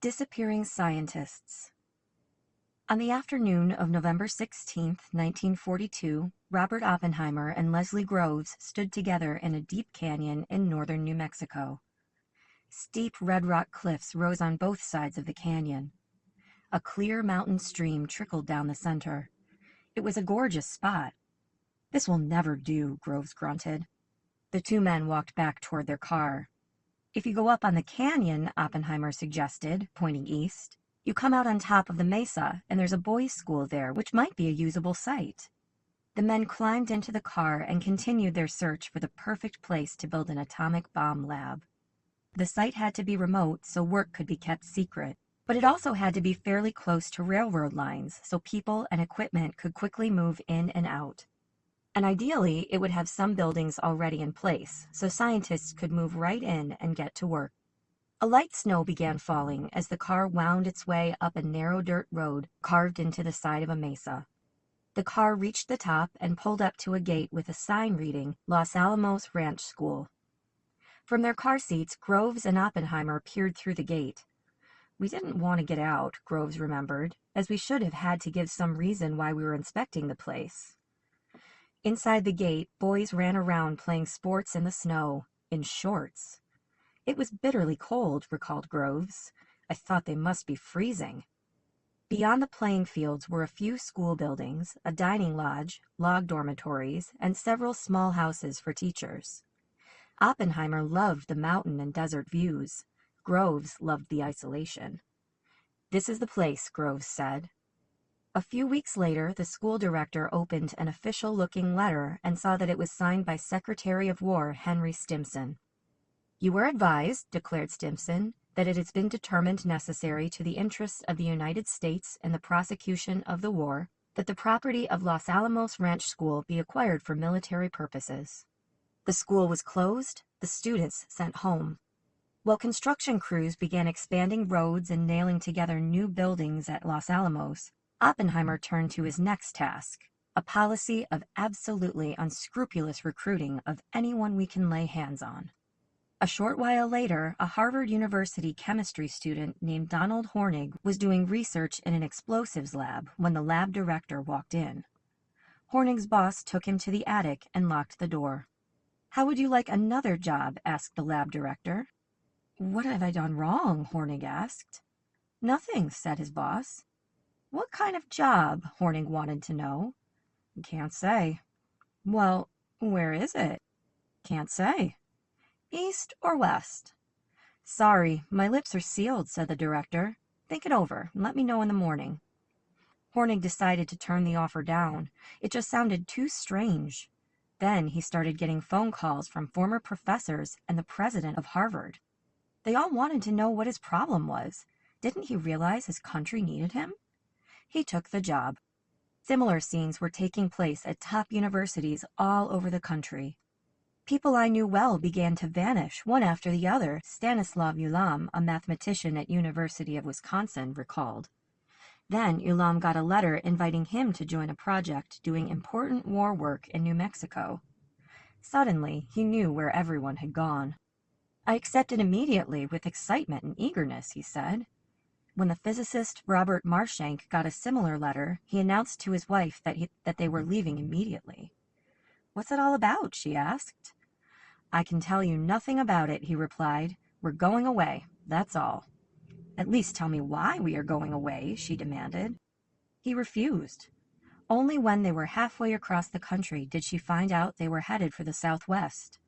Disappearing scientists. On the afternoon of November 16, 1942, Robert Oppenheimer and Leslie Groves stood together in a deep canyon in northern New Mexico. Steep red rock cliffs rose on both sides of the canyon. A clear mountain stream trickled down the center. It was a gorgeous spot. "This will never do," Groves grunted. The two men walked back toward their car. "If you go up on the canyon," Oppenheimer suggested, pointing east, "you come out on top of the mesa, and there's a boys' school there, which might be a usable site." The men climbed into the car and continued their search for the perfect place to build an atomic bomb lab. The site had to be remote so work could be kept secret, but it also had to be fairly close to railroad lines so people and equipment could quickly move in and out. And ideally, it would have some buildings already in place, so scientists could move right in and get to work. A light snow began falling as the car wound its way up a narrow dirt road carved into the side of a mesa. The car reached the top and pulled up to a gate with a sign reading Los Alamos Ranch School. From their car seats, Groves and Oppenheimer peered through the gate. "We didn't want to get out," Groves remembered, "as we should have had to give some reason why we were inspecting the place." Inside the gate, boys ran around playing sports in the snow, in shorts. "It was bitterly cold," recalled Groves. "I thought they must be freezing." Beyond the playing fields were a few school buildings, a dining lodge, log dormitories, and several small houses for teachers. Oppenheimer loved the mountain and desert views. Groves loved the isolation. "This is the place," Groves said. A few weeks later, the school director opened an official-looking letter and saw that it was signed by Secretary of War Henry Stimson. "You are advised," declared Stimson, "that it has been determined necessary to the interests of the United States in the prosecution of the war that the property of Los Alamos Ranch School be acquired for military purposes." The school was closed, the students sent home. While construction crews began expanding roads and nailing together new buildings at Los Alamos, Oppenheimer turned to his next task, a policy of absolutely unscrupulous recruiting of anyone we can lay hands on. A short while later, a Harvard University chemistry student named Donald Hornig was doing research in an explosives lab when the lab director walked in. Hornig's boss took him to the attic and locked the door. "How would you like another job?" asked the lab director. "What have I done wrong?" Hornig asked. "Nothing," said his boss. "What kind of job?" Hornig wanted to know. "Can't say." "Well, where is it?" "Can't say." "East or west?" "Sorry, my lips are sealed," said the director. "Think it over and let me know in the morning." Hornig decided to turn the offer down. It just sounded too strange. Then he started getting phone calls from former professors and the president of Harvard. They all wanted to know what his problem was. Didn't he realize his country needed him? He took the job. Similar scenes were taking place at top universities all over the country. "People I knew well began to vanish, one after the other," Stanislav Ulam, a mathematician at University of Wisconsin, recalled. Then Ulam got a letter inviting him to join a project doing important war work in New Mexico. Suddenly, he knew where everyone had gone. "I accepted immediately with excitement and eagerness," he said. When the physicist Robert Marshank got a similar letter, he announced to his wife that they were leaving immediately. "What's it all about?" she asked. "I can tell you nothing about it," he replied. "We're going away, that's all." "At least tell me why we are going away," she demanded. He refused. Only when they were halfway across the country did she find out they were headed for the Southwest.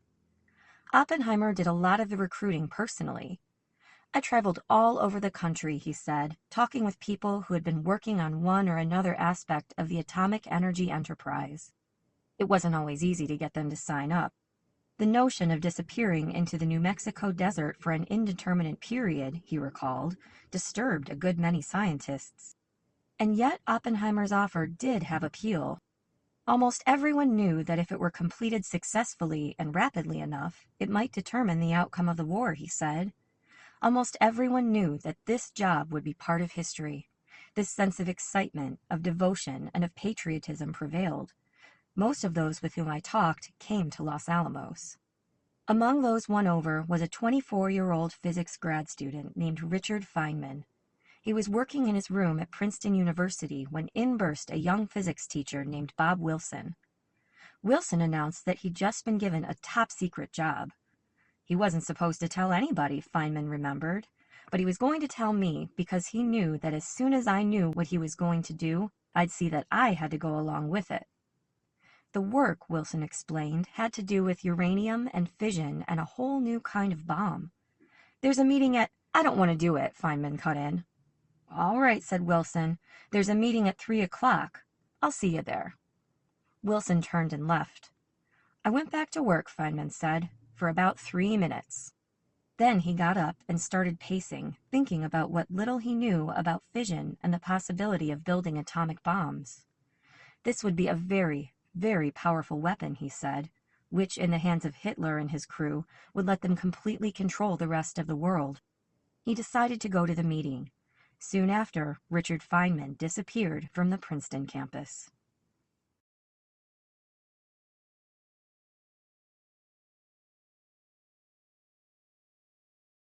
Oppenheimer did a lot of the recruiting personally. "I traveled all over the country," he said, talking with people who had been working on one or another aspect of the atomic energy enterprise. It wasn't always easy to get them to sign up. The notion of disappearing into the New Mexico desert for an indeterminate period, he recalled, disturbed a good many scientists. And yet Oppenheimer's offer did have appeal. Almost everyone knew that if it were completed successfully and rapidly enough, it might determine the outcome of the war, he said. Almost everyone knew that this job would be part of history. This sense of excitement, of devotion, and of patriotism prevailed. Most of those with whom I talked came to Los Alamos. Among those won over was a 24-year-old physics grad student named Richard Feynman. He was working in his room at Princeton University when in burst a young physics teacher named Bob Wilson. Wilson announced that he'd just been given a top-secret job. He wasn't supposed to tell anybody, Feynman remembered, but he was going to tell me because he knew that as soon as I knew what he was going to do, I'd see that I had to go along with it. The work, Wilson explained, had to do with uranium and fission and a whole new kind of bomb. There's a meeting at... I don't want to do it, Feynman cut in. All right, said Wilson. There's a meeting at 3 o'clock. I'll see you there. Wilson turned and left. I went back to work, Feynman said, for about 3 minutes. Then he got up and started pacing, thinking about what little he knew about fission and the possibility of building atomic bombs. This would be a very, very powerful weapon, he said, which in the hands of Hitler and his crew would let them completely control the rest of the world. He decided to go to the meeting. Soon after, Richard Feynman disappeared from the Princeton campus.